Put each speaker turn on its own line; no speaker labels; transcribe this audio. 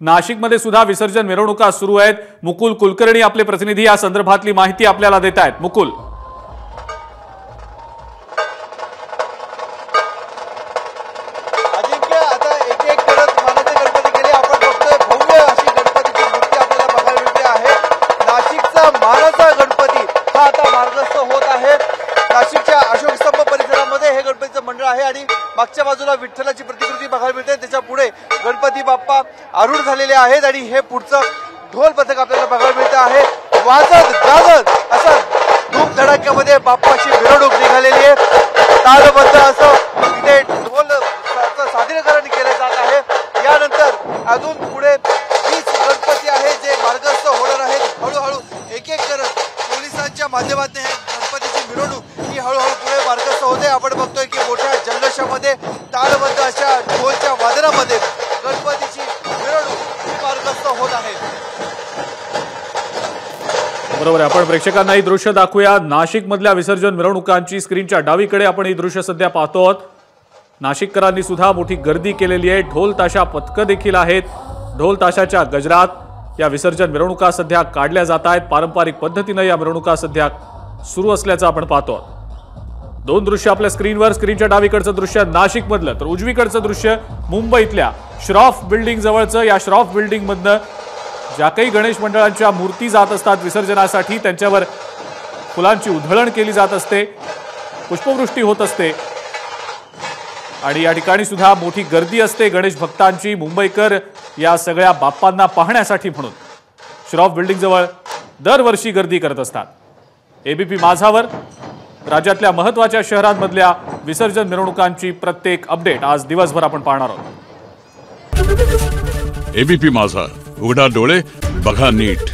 नाशिकमध्ये सुद्धा विसर्जन मिरवणुका सुरू आहेत। मुकुल कुलकर्णी आपले प्रतिनिधी या संदर्भातली माहिती आपल्याला देत आहेत। मुकुल,
अजिंक्य, आता एक एक करत मानाचे गणपती गेले आपण बघतोय भव्य अशी गणपतीची मूर्ती आपल्याला बघायला मिळते आहे। नाशिकचा मानाचा गणपती हा आता मार्गस्थ होत आहे। नाशिकच्या अशोक स्तंभ परिसरामध्ये हे गणपतीचं मंडळ आहे आणि मागच्या बाजूला विठ्ठलाची प्रतिकृती बघायला मिळते। त्याच्या पुढे गणपती बाप्पा आरूढ झालेले आहेत आणि हे पुढचं ढोल पथक आपल्याला बघायला मिळते आहे। वाजत गाजत असं धूमधडाक्यामध्ये बाप्पाची मिरवणूक निघालेली आहे। तालबद्ध असं इथे ढोल सादरीकरण केले जात आहे। यानंतर अजून पुढे 20 गणपती आहे जे मार्गस्थ होणार आहेत। हळूहळू एक एक करत पोलिसांच्या माध्यमातून हे गणपतीची मिरवणूक ही हळूहळू पुढे मार्गस्थ होते। आपण बघतोय की मोठ्या जल्लोषामध्ये तालबद्ध अशा ढोलच्या वादनामध्ये गणपतीची मिरवणूक मार्गस्थ होत आहे।
बरोबर आहे। आपण प्रेक्षकांना ही दृश्य दाखवूया। नाशिक मधल्या विसर्जन मिरवणुकांची स्क्रीनच्या डावीकडे आपण ही दृश्य सध्या पाहतो आहोत। नाशिककरांनी सुद्धा मोठी गर्दी केलेली आहे। ढोल ताशा पथकं देखील आहेत। ढोल ताशाच्या गजरात या विसर्जन मिरवणुका सध्या काढल्या जात आहेत। पारंपरिक पद्धतीने या मिरवणुका सध्या सुरू असल्याचं आपण पाहतो आहोत। दोन दृश्य आपल्या स्क्रीनवर, स्क्रीनच्या डावीकडचं दृश्य नाशिक मधलं, तर उजवीकडचं दृश्य मुंबईतल्या श्रॉफ बिल्डिंग जवळचं। या श्रॉफ बिल्डिंग मधनं ज्या काही गणेश मंडळांच्या मूर्ती जात असतात विसर्जनासाठी त्यांच्यावर फुलांची उधळण केली जात असते, पुष्पवृष्टी होत असते आणि या ठिकाणी सुद्धा मोठी गर्दी असते गणेश भक्तांची। मुंबईकर या सगळ्या बाप्पांना पाहण्यासाठी म्हणून श्रॉफ बिल्डिंग जवळ दरवर्षी गर्दी करत असतात। एबीपी माझावर राज्यातल्या महत्त्वाच्या शहरांमधल्या विसर्जन मिरवणुकांची प्रत्येक अपडेट आज दिवसभर आपण पाहणार आहोत।
एबीपी माझा, उघडा डोळे बघा नीट।